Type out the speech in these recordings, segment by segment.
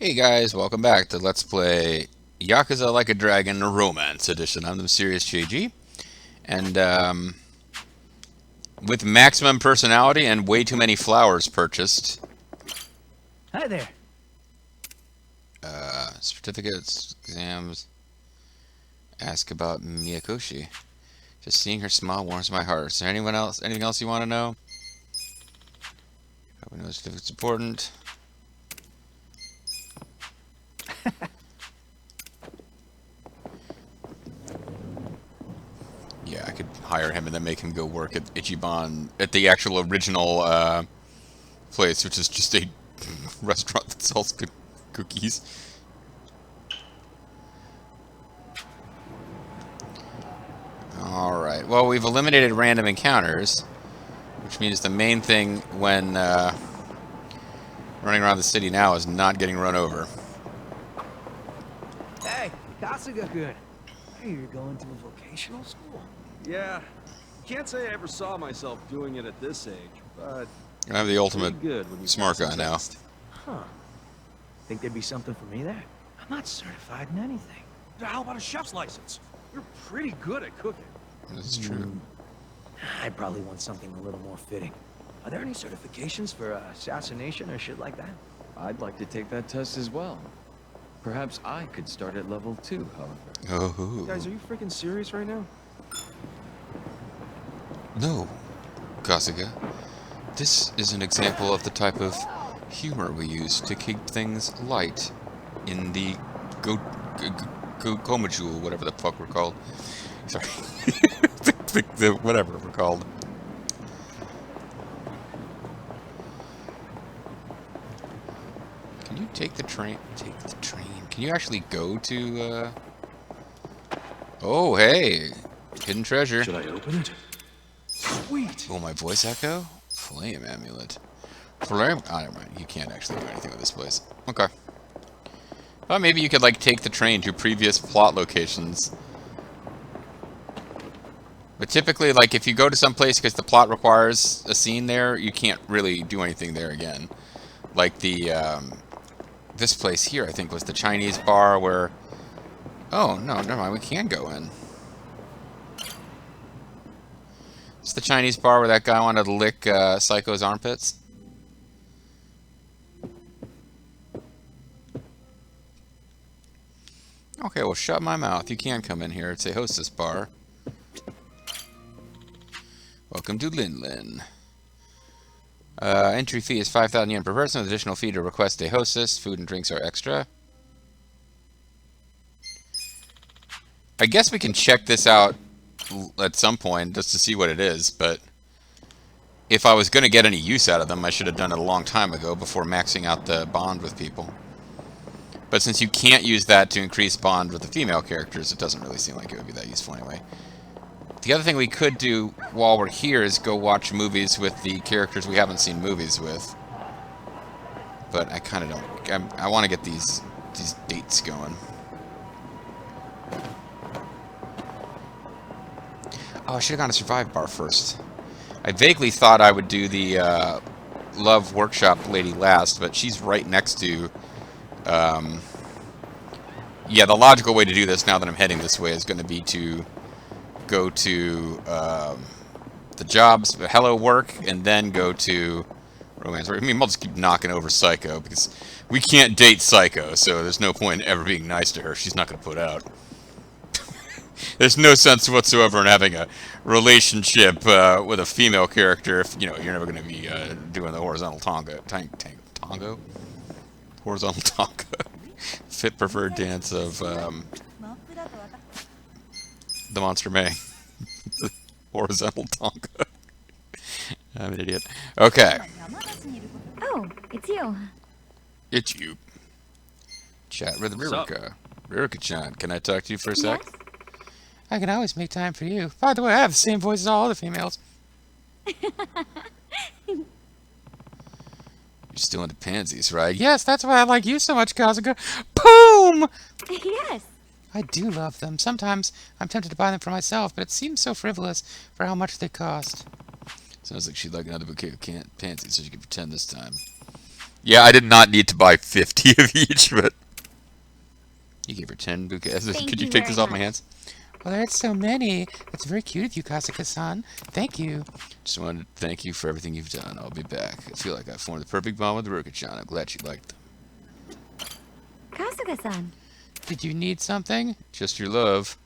Hey guys, welcome back to Let's Play Yakuza Like a Dragon Romance Edition. I'm the Mysterious JG, and with maximum personality and way too many flowers purchased, Hi there. certificates, exams, ask about Miyakoshi. Just seeing her smile warms my heart. Is there anything else you want to know? Probably knows if it's important. Yeah, I could hire him and then make him go work at Ichiban at the actual original place, which is just a restaurant that sells cookies. Alright, well, we've eliminated random encounters, which means the main thing when running around the city now is not getting run over. Hey, Kasuga-kun. Hey, you're going to a vocational school? Yeah, can't say I ever saw myself doing it at this age, but I'm the ultimate pretty good when you smart pass guy a now. test. Huh. Think there'd be something for me there? I'm not certified in anything. How about a chef's license? You're pretty good at cooking. This is true. I'd probably want something a little more fitting. Are there any certifications for assassination or shit like that? I'd like to take that test as well. Perhaps I could start at level 2, however. Oh, Guys, are you freaking serious right now? no, Kasuga. This is an example of the type of humor we use to keep things light in the Komajul, whatever the fuck we're called. Sorry. Whatever we're called. Can you take the train? Take the train. Can you actually go to, Oh, hey. Hidden treasure. Should I open it? Sweet. Oh, my voice echo? Flame amulet. Flame? Oh, never mind. You can't actually do anything with this place. Okay. Well, maybe you could, like, take the train to previous plot locations. But typically, like, if you go to some place because the plot requires a scene there, you can't really do anything there again. Like the, this place here, I think, was the Chinese bar where... Oh, no, never mind. We can go in. It's the Chinese bar where that guy wanted to lick Psycho's armpits. Okay, well, shut my mouth. You can come in here. It's a hostess bar. Welcome to Lin Lin. Entry fee is 5,000 yen per person, with additional fee to request a hostess. Food and drinks are extra. I guess we can check this out at some point just to see what it is, but if I was going to get any use out of them, I should have done it a long time ago before maxing out the bond with people. But since you can't use that to increase bond with the female characters, it doesn't really seem like it would be that useful anyway. The other thing we could do while we're here is go watch movies with the characters we haven't seen movies with. But I kind of don't... I want to get these dates going. Oh, I should have gone to Survive Bar first. I vaguely thought I would do the Love Workshop lady last, but she's right next to... yeah, the logical way to do this now that I'm heading this way is going to be to go to the jobs, hello work, and then go to romance. I mean, I'll just keep knocking over Psycho, because we can't date Psycho, so there's no point in ever being nice to her. She's not going to put out. There's no sense whatsoever in having a relationship with a female character if, you know, you're never going to be doing the horizontal tango? Horizontal tango. Fit preferred dance of the Monster May. Horizontal tango. I'm an idiot. Okay. Oh, it's you. It's you. Chat with What's up? Ririka. Ririka-chan, can I talk to you for a sec? Yes? I can always make time for you. By the way, I have the same voice as all other females. You're still into pansies, right? Yes, that's why I like you so much, Kazuka. Boom! Yes. I do love them. Sometimes I'm tempted to buy them for myself, but it seems so frivolous for how much they cost. Sounds like she'd like another bouquet of pansies, so she could pretend this time. Yeah, I did not need to buy 50 of each, but you gave her 10 bouquets. Thank Could you you take very this off my much. hands? Well, that's so many. That's very cute of you, Kasuga-san. Thank you. Just wanted to thank you for everything you've done. I'll be back. I feel like I formed the perfect bond with Ruka-chan. I'm glad you liked them. Kasuga-san. Did you need something? Just your love.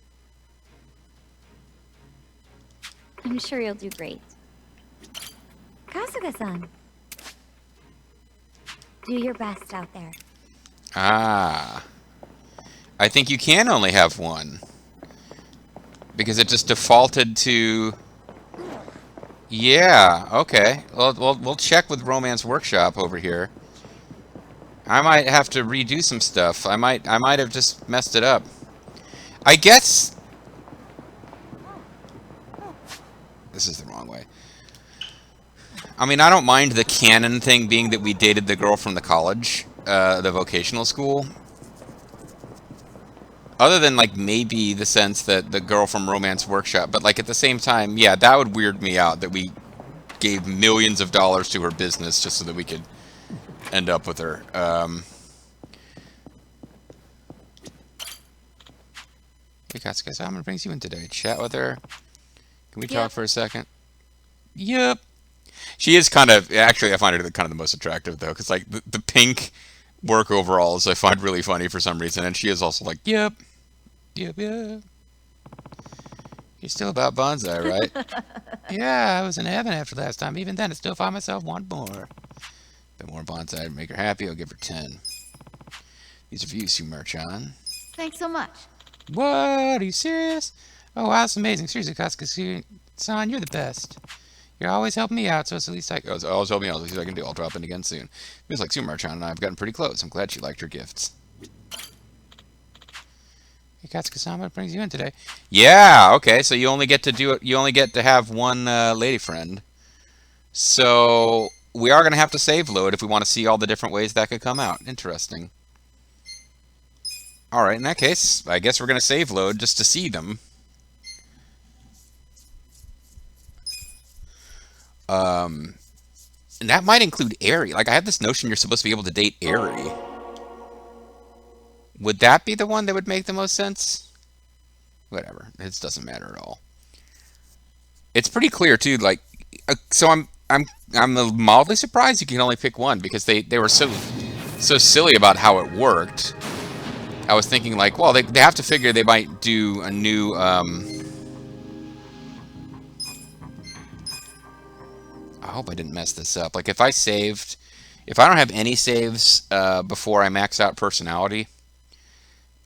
I'm sure you'll do great. Kasuga-san. Do your best out there. Ah. I think you can only have one. Because it just defaulted to... Yeah, okay. Well, we'll check with Romance Workshop over here. I might have to redo some stuff. I might have just messed it up. I guess... This is the wrong way. I mean, I don't mind the canon thing being that we dated the girl from the college, the vocational school. Other than, like, maybe the sense that the girl from Romance Workshop. But, like, at the same time, yeah, that would weird me out that we gave millions of dollars to her business just so that we could end up with her. Hey, Katsuka, so how many brings you in today? Chat with her? Can we talk for a second? Yep. She is kind of... Actually, I find her kind of the most attractive, though. Because, like, the pink work overalls I find really funny for some reason. And she is also like, yep. Yep, yep. You're still about bonsai, right? Yeah, I was in heaven after last time. Even then, I still find myself wanting more. Bit more bonsai to make her happy. I'll give her 10. These are for you, Sumer-chan. Thanks so much. What? Are you serious? Oh, wow, that's amazing. Seriously, Kasuga-san, you're the best. You're always helping me out, so it's at least always helping me out. At least I can do. I'll drop in again soon. Feels like Sumer-chan and I have gotten pretty close. I'm glad she liked your gifts. Hey, Kasuga-san, what brings you in today? Yeah, okay. So you only get to do it. You only get to have one lady friend. So we are gonna have to save load if we want to see all the different ways that could come out. Interesting. All right. In that case, I guess we're gonna save load just to see them. And that might include Aerie. Like, I have this notion you're supposed to be able to date Aerie. Would that be the one that would make the most sense? Whatever. It doesn't matter at all. It's pretty clear too. Like, so I'm mildly surprised you can only pick one because they were so silly about how it worked. I was thinking like, well, they have to figure they might do a new I hope I didn't mess this up. Like, if I don't have any saves before I max out personality,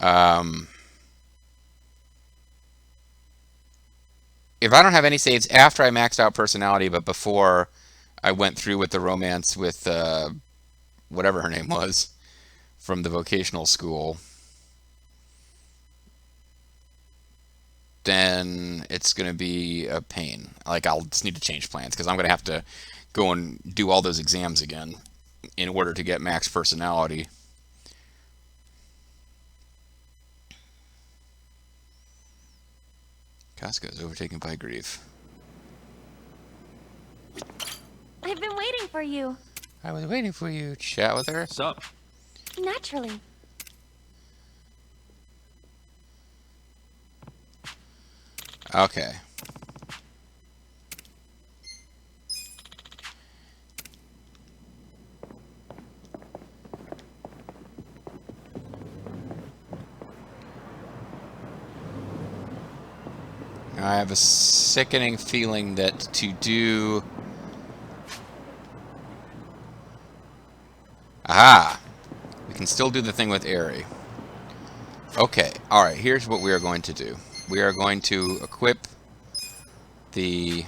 if I don't have any saves after I maxed out personality, but before I went through with the romance with whatever her name was from the vocational school, then it's going to be a pain. Like, I'll just need to change plans because I'm going to have to go and do all those exams again in order to get max personality. Casca is overtaken by grief. I've been waiting for you. I was waiting for you. Chat with her. Sup? Naturally. Okay. I have a sickening feeling that to do... Aha! We can still do the thing with Aerie. Okay, alright, here's what we are going to do. We are going to equip the...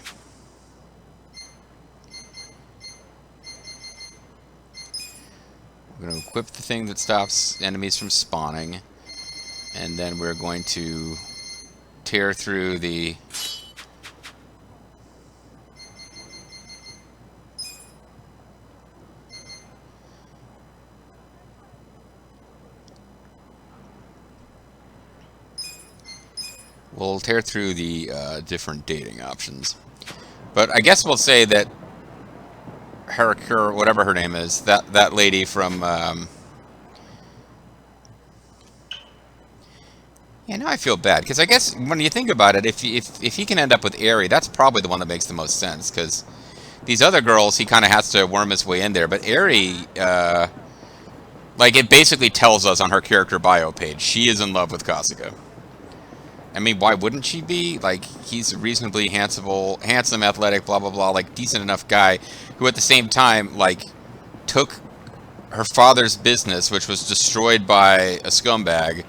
We're going to equip the thing that stops enemies from spawning. And then we're going to tear through the... We'll tear through the different dating options. But I guess we'll say that her whatever her name is, that lady from. Yeah, now I feel bad because I guess when you think about it, if he can end up with Aerie, that's probably the one that makes the most sense because these other girls he kind of has to worm his way in there. But Aerie, like it basically tells us on her character bio page, she is in love with Kasuga. I mean, why wouldn't she be? Like, he's a reasonably handsome, athletic, blah, blah, blah, like, decent enough guy who at the same time, like, took her father's business, which was destroyed by a scumbag,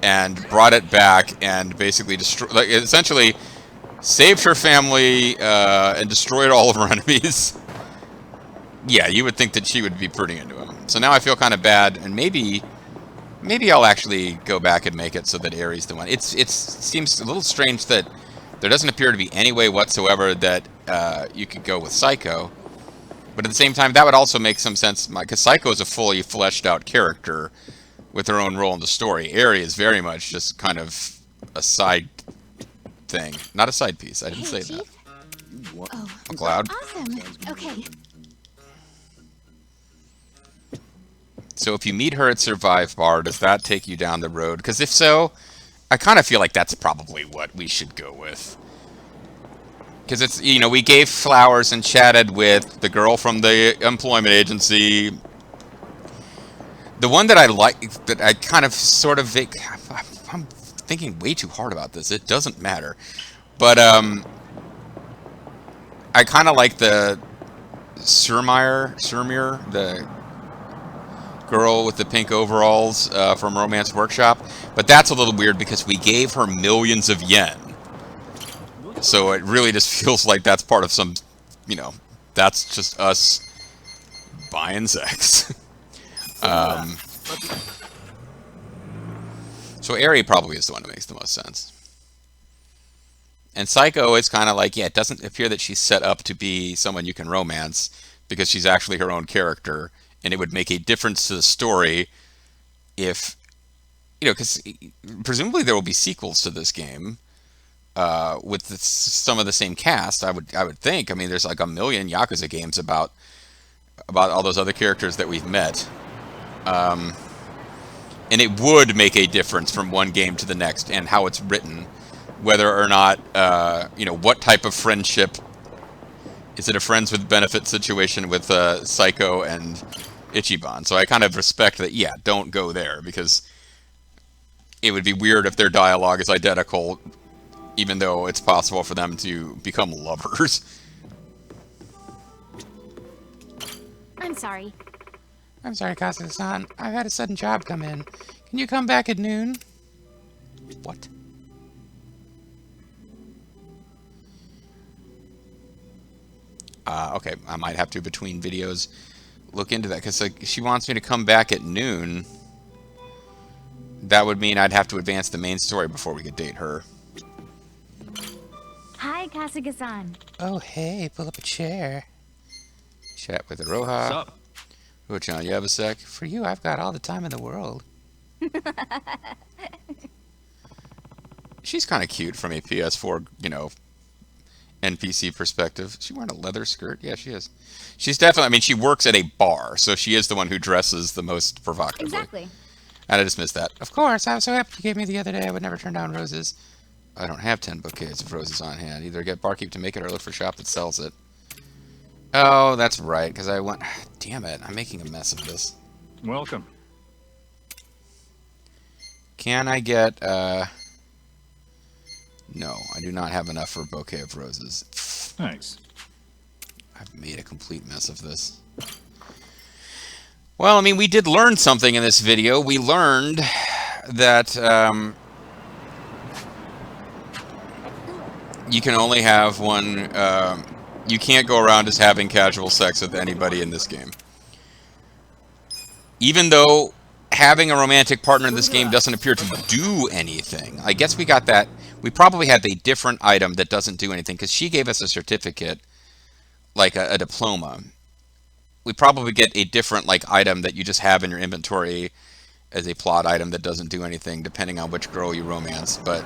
and brought it back and basically destroyed, like, essentially saved her family and destroyed all of her enemies. Yeah, you would think that she would be pretty into him. So now I feel kind of bad, and maybe I'll actually go back and make it so that Aerie's the one. It seems a little strange that there doesn't appear to be any way whatsoever that you could go with Psycho. But at the same time, that would also make some sense, because Psycho is a fully fleshed out character with her own role in the story. Aerie is very much just kind of a side thing. Not a side piece, I didn't say Chief? that. Oh, McLeod. awesome. Okay. So if you meet her at Survive Bar, does that take you down the road? Because if so, I kind of feel like that's probably what we should go with. Because it's, you know, we gave flowers and chatted with the girl from the employment agency. The one that I like, that I kind of sort of, I'm thinking way too hard about this. It doesn't matter. But I kind of like the Surmir, the girl with the pink overalls from Romance Workshop, but that's a little weird because we gave her millions of yen, so it really just feels like that's part of some, you know, that's just us buying sex. So Aerie probably is the one that makes the most sense. And Psycho is kind of like, yeah, it doesn't appear that she's set up to be someone you can romance because she's actually her own character. And it would make a difference to the story if, you know, because presumably there will be sequels to this game with some of the same cast. I would think. I mean, there's like a million Yakuza games about all those other characters that we've met, and it would make a difference from one game to the next and how it's written, whether or not you know, what type of friendship. Is it a friends with benefit situation with Psycho and Ichiban? So I kind of respect that, yeah, don't go there, because it would be weird if their dialogue is identical, even though it's possible for them to become lovers. I'm sorry. I'm sorry, Kasuga-san. I've had a sudden job come in. Can you come back at noon? What? Okay, I might have to, between videos, look into that, because like, she wants me to come back at noon. That would mean I'd have to advance the main story before we could date her. Hi, Kasuga-san. Oh, hey, pull up a chair. Chat with Aroha. What's up? Oh, John, you have a sec? For you, I've got all the time in the world. She's kind of cute from a PS4, you know, NPC perspective. Is she wearing a leather skirt? Yeah, she is. She's definitely, I mean, she works at a bar, so she is the one who dresses the most provocatively. Exactly. And I just missed that. Of course, I was so happy you gave me the other day. I would never turn down roses. I don't have 10 bouquets of roses on hand. Either get Barkeep to make it or look for a shop that sells it. Oh, that's right, because I went... Damn it, I'm making a mess of this. Welcome. Can I get, No, I do not have enough for a bouquet of roses. Thanks. I've made a complete mess of this. Well, I mean, we did learn something in this video. We learned that, you can only have one, you can't go around just having casual sex with anybody in this game. Even though having a romantic partner in this game doesn't appear to do anything. I guess we got that. We probably had a different item that doesn't do anything, because she gave us a certificate, like a diploma. We probably get a different, like, item that you just have in your inventory as a plot item that doesn't do anything, depending on which girl you romance. But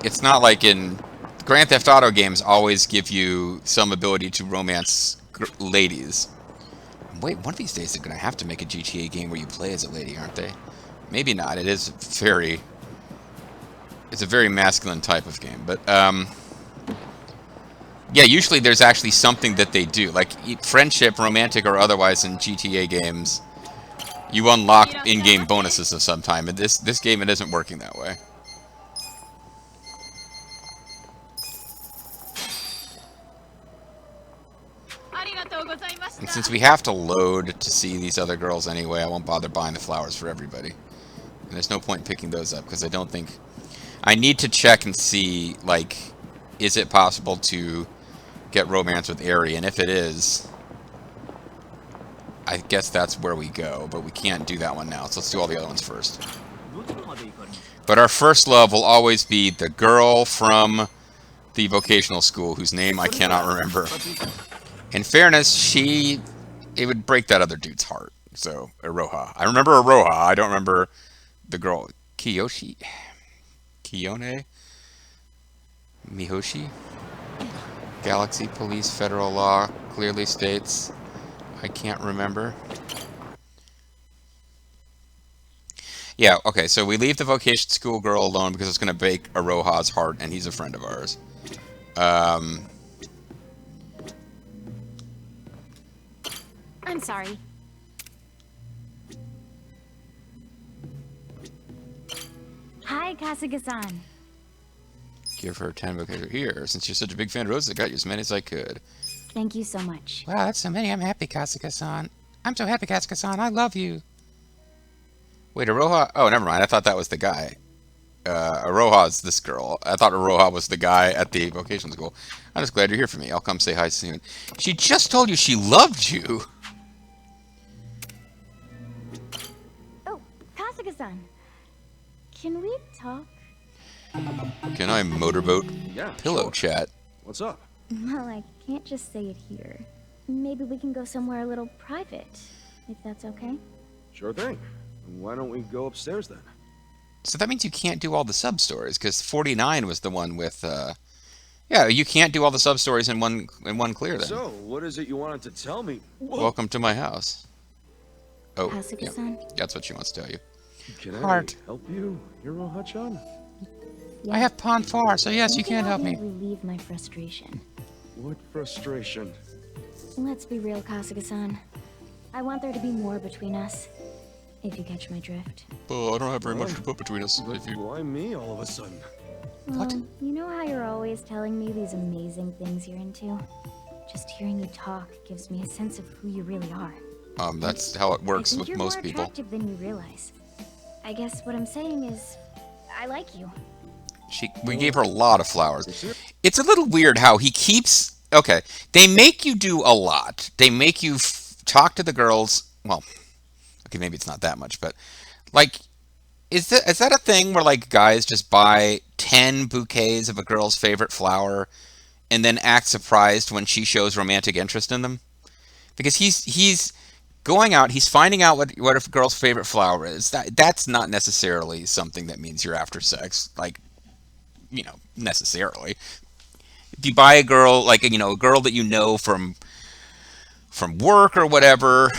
it's not like in Grand Theft Auto games always give you some ability to romance ladies. Wait, one of these days they're gonna have to make a GTA game where you play as a lady, aren't they? Maybe not. It's a very masculine type of game, but yeah, usually there's actually something that they do, like friendship, romantic or otherwise, in GTA games. You unlock in-game bonuses of some time, and this game it isn't working that way. And since we have to load to see these other girls anyway, I won't bother buying the flowers for everybody. And there's no point picking those up, because I don't think... I need to check and see, like, is it possible to get romance with Aerie? And if it is, I guess that's where we go. But we can't do that one now, so let's do all the other ones first. But our first love will always be the girl from the vocational school, whose name I cannot remember. In fairness, it would break that other dude's heart. So, Iroha. I remember Iroha. I don't remember the girl. Kiyone? Mihoshi? Galaxy Police Federal Law clearly states. I can't remember. Yeah, okay, so we leave the vocation school girl alone because it's going to break Iroha's heart, and he's a friend of ours. I'm sorry. Hi, Kasuga-san. Give her 10 vocation here. Since you're such a big fan of roses, I got you as many as I could. Thank you so much. Wow, that's so many. I'm happy, Kasuga-san. I'm so happy, Kasuga-san. I love you. Wait, Iroha? Oh, never mind. I thought that was the guy. Iroha's this girl. I thought Iroha was the guy at the vocation school. I'm just glad you're here for me. I'll come say hi soon. She just told you she loved you. Oh, Kasuga-san. Can we talk? Can I motorboat Yeah, pillow sure. chat? What's up? Well, I can't just say it here. Maybe we can go somewhere a little private, if that's okay. Sure thing. Why don't we go upstairs then? So that means you can't do all the sub-stories, because 49 was the one with, yeah, you can't do all the sub-stories in one clear then. So, what is it you wanted to tell me? Whoa. Welcome to my house. Oh, yeah, Kasuga-san? that's what she wants to tell you. Can Heart. I help you, Iroha-chan? Yeah. I have Pon Far, so yes, you can help me. Relieve my frustration. What frustration? Let's be real, Kasuga-san. I want there to be more between us. If you catch my drift. Oh, I don't have very much to put between us. But why me all of a sudden? What? Well, you know how you're always telling me these amazing things you're into? Just hearing you talk gives me a sense of who you really are. That's how it works I think with you're most more people. attractive than you realize. I guess what I'm saying is, I like you. We gave her a lot of flowers. It's a little weird how he keeps... Okay, they make you do a lot. They make you talk to the girls... Well, okay, maybe it's not that much, but... Like, is that a thing where, like, guys just buy 10 bouquets of a girl's favorite flower and then act surprised when she shows romantic interest in them? Because he's going out, he's finding out what a girl's favorite flower is. That's not necessarily something that means you're after sex. Like, you know, necessarily. If you buy a girl, like, you know, a girl that you know from work or whatever,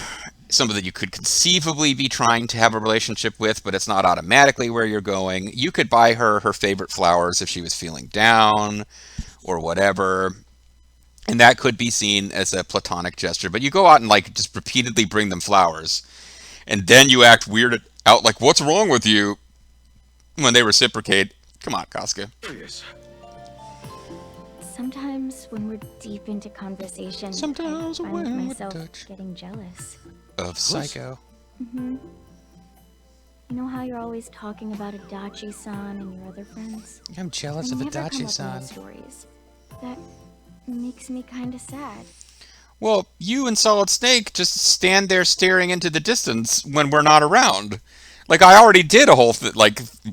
somebody that you could conceivably be trying to have a relationship with, but it's not automatically where you're going, you could buy her favorite flowers if she was feeling down or whatever. And that could be seen as a platonic gesture. But you go out and, like, just repeatedly bring them flowers. And then you act weirded out, like, what's wrong with you? When they reciprocate. Come on, Kasuga. Serious. Sometimes when we're deep into conversation, Sometimes I find when we myself touch. getting jealous. Of Psycho. Mm-hmm. You know how you're always talking about Adachi-san and your other friends? I'm jealous of They never come up with Adachi-san. those stories. That makes me kind of sad. Well, you and Solid Snake just stand there staring into the distance when we're not around. Like, I already did a whole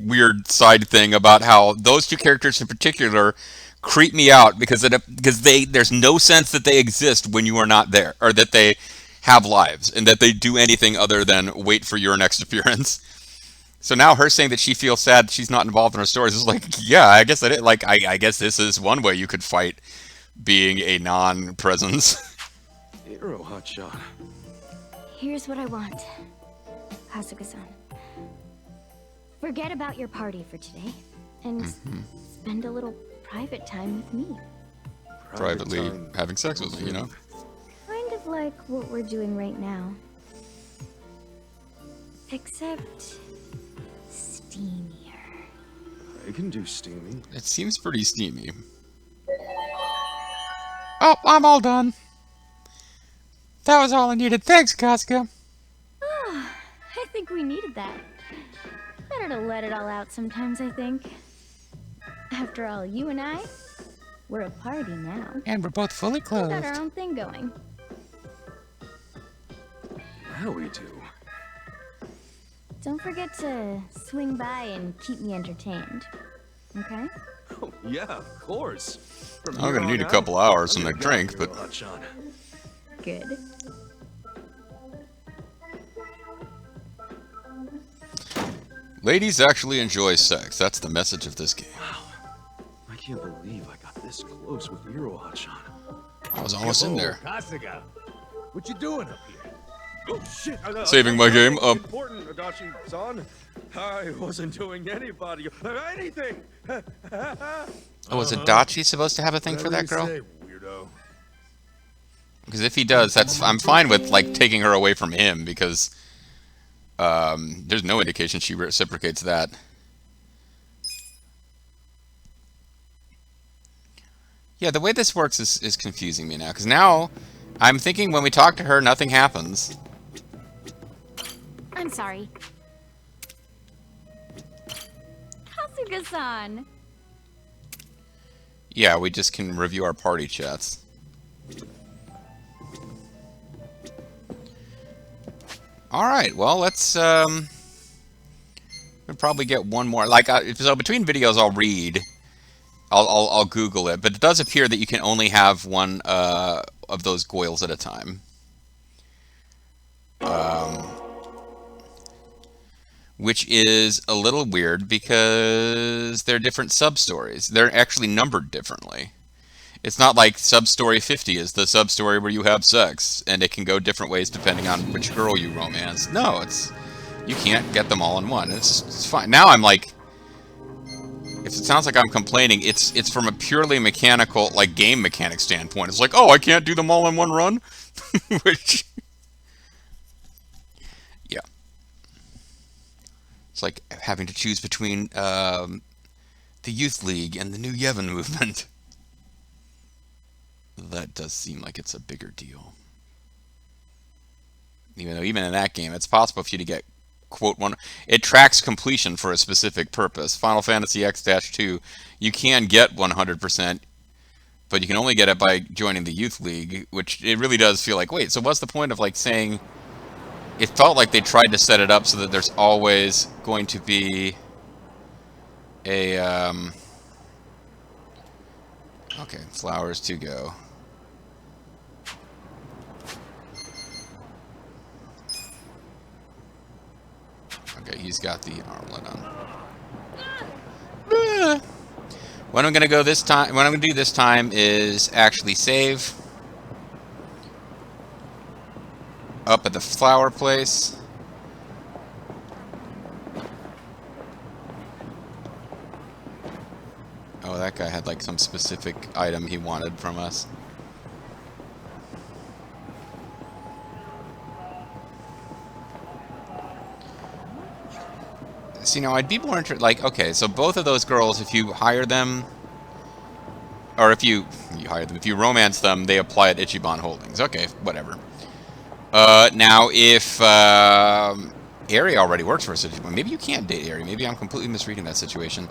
weird side thing about how those two characters in particular creep me out because there's no sense that they exist when you are not there, or that they have lives and that they do anything other than wait for your next appearance. So now her saying that she feels sad she's not involved in her stories is like, yeah, I guess I guess this is one way you could fight being a non-presence. Hero hotshot. Here's what I want, Kasuga-san. Forget about your party for today, and spend a little private time with me. Privately time. having sex with me, you know? Kind of like what we're doing right now. Except steamier. I can do steamy. It seems pretty steamy. Oh, I'm all done. That was all I needed. Thanks, Kasuga. I think we needed that. Better to let it all out sometimes, I think. After all, you and I, we're a party now. And we're both fully We got our clothed. own thing going. Now we do. Don't forget to swing by and keep me entertained. Okay? Oh, yeah, of course. From I'm here gonna on need a out, couple hours I'm and a your drink, hero but hotshot. Good. ladies actually enjoy sex. That's the message of this game. I can't believe I got this close with Hero hotshot. I was almost in there. Kasuga, what you doing up here? Oh shit! Saving my game. Important, Adachi-san. I wasn't doing anybody anything. Oh, is Adachi supposed to have a thing for that girl? Say, weirdo. Because if he does, I'm fine with like taking her away from him because there's no indication she reciprocates that. Yeah, the way this works is confusing me now. Because now I'm thinking when we talk to her, nothing happens. I'm sorry. Kasuga-san! Yeah, we just can review our party chats. Alright, well, let's, we'll probably get one more. Like, so between videos I'll read. I'll Google it. But it does appear that you can only have one of those goils at a time. Which is a little weird because they're different sub-stories. They're actually numbered differently. It's not like sub-story 50 is the sub-story where you have sex, and it can go different ways depending on which girl you romance. No, you can't get them all in one. It's fine. Now I'm like, if it sounds like I'm complaining, it's from a purely mechanical, like game mechanic standpoint. It's like, oh, I can't do them all in one run? Which... yeah. It's like having to choose between the Youth League and the New Yevon movement. That does seem like it's a bigger deal. Even though even in that game, it's possible for you to get, quote, one... It tracks completion for a specific purpose. Final Fantasy X-2, you can get 100%, but you can only get it by joining the Youth League, which it really does feel like, wait, so what's the point of, like, saying... It felt like they tried to set it up so that there's always going to be a, okay, flowers to go. Okay, he's got the armlet on. What I'm gonna do this time is actually save up at the flower place. Oh, that guy had like some specific item he wanted from us. So, you know, I'd be more interested, like, okay, so both of those girls, if you hire them, or if you hire them, if you romance them, they apply at Ichiban Holdings. Okay, whatever. Now, if Eri already works for a situation, maybe you can't date Eri. Maybe I'm completely misreading that situation.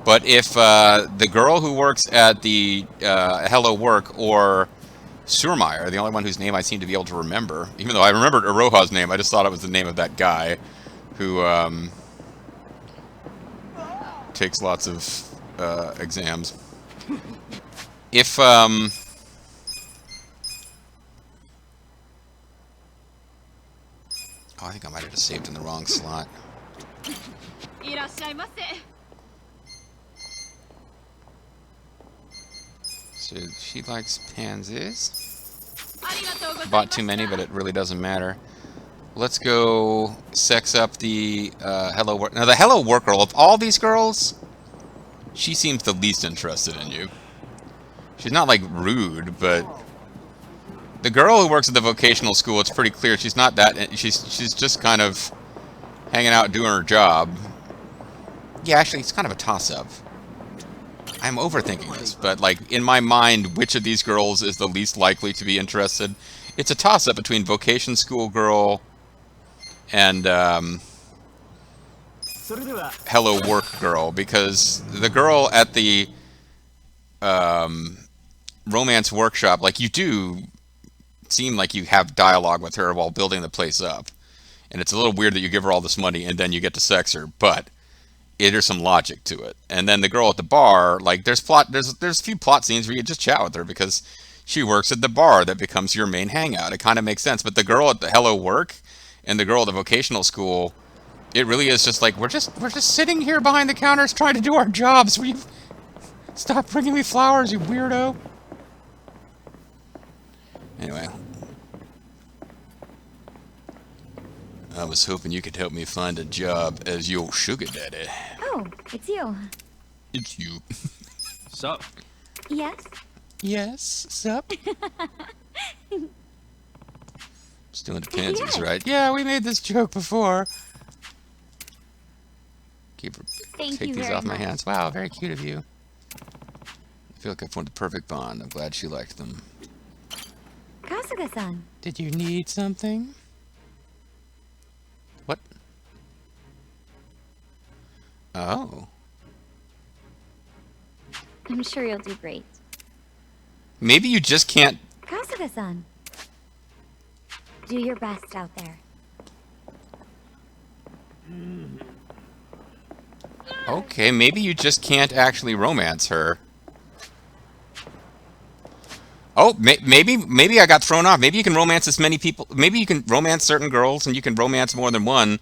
But if the girl who works at the Hello Work or Surmeyer, the only one whose name I seem to be able to remember, even though I remembered Iroha's name, I just thought it was the name of that guy who takes lots of exams. If oh, I think I might have just saved in the wrong slot. So she likes pansies. Bought too many, but it really doesn't matter. Let's go sex up the Hello Work. Now, the Hello Work girl, of all these girls, she seems the least interested in you. She's not, like, rude, but the girl who works at the vocational school, it's pretty clear she's not that. She's just kind of hanging out doing her job. Yeah, actually, it's kind of a toss-up. I'm overthinking this, but, like, in my mind, which of these girls is the least likely to be interested? It's a toss-up between vocation school girl and Hello Work girl, because the girl at the romance workshop, like, you do seem like you have dialogue with her while building the place up, and it's a little weird that you give her all this money and then you get to sex her, but there's some logic to it. And then the girl at the bar, like, there's a few plot scenes where you just chat with her because she works at the bar that becomes your main hangout. It kind of makes sense. But the girl at the Hello Work and the girl at the vocational school, it really is just like, we're just sitting here behind the counters trying to do our jobs. Will you stop bringing me flowers, you weirdo? Anyway. I was hoping you could help me find a job as your sugar daddy. Oh, it's you. It's you. Sup? Yes? Yes, sup? Still into pansies, Yes. right? Yeah, we made this joke before. Thank Take you these very off my much. hands. Wow, very cute of you. I feel like I formed the perfect bond. I'm glad she liked them. Kasuga-san. Did you need something? What? Oh. I'm sure you'll do great. Maybe you just can't... Kasuga-san. Do your best out there. Okay, maybe you just can't actually romance her. Oh, maybe I got thrown off. Maybe you can romance as many people. Maybe you can romance certain girls and you can romance more than one,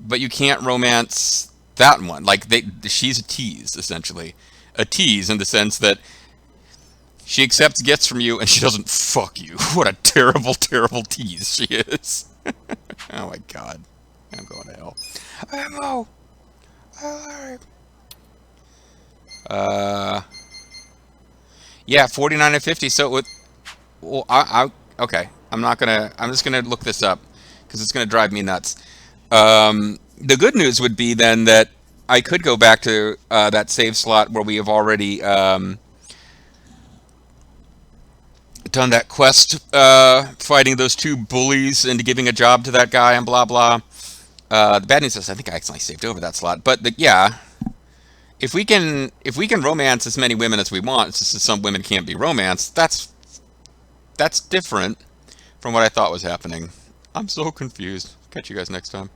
but you can't romance that one. Like, she's a tease, essentially. A tease in the sense that she accepts gifts from you and she doesn't fuck you. What a terrible, terrible tease she is. Oh my god. I'm going to hell. Hello. Yeah, 49 and 50. So with, well, okay. I'm just gonna look this up because it's gonna drive me nuts. The good news would be then that I could go back to that save slot where we have already done that quest, fighting those two bullies and giving a job to that guy and blah blah. The bad news is I think I accidentally saved over that slot, but yeah. If we can romance as many women as we want, it's just that some women can't be romanced, that's different from what I thought was happening. I'm so confused. Catch you guys next time.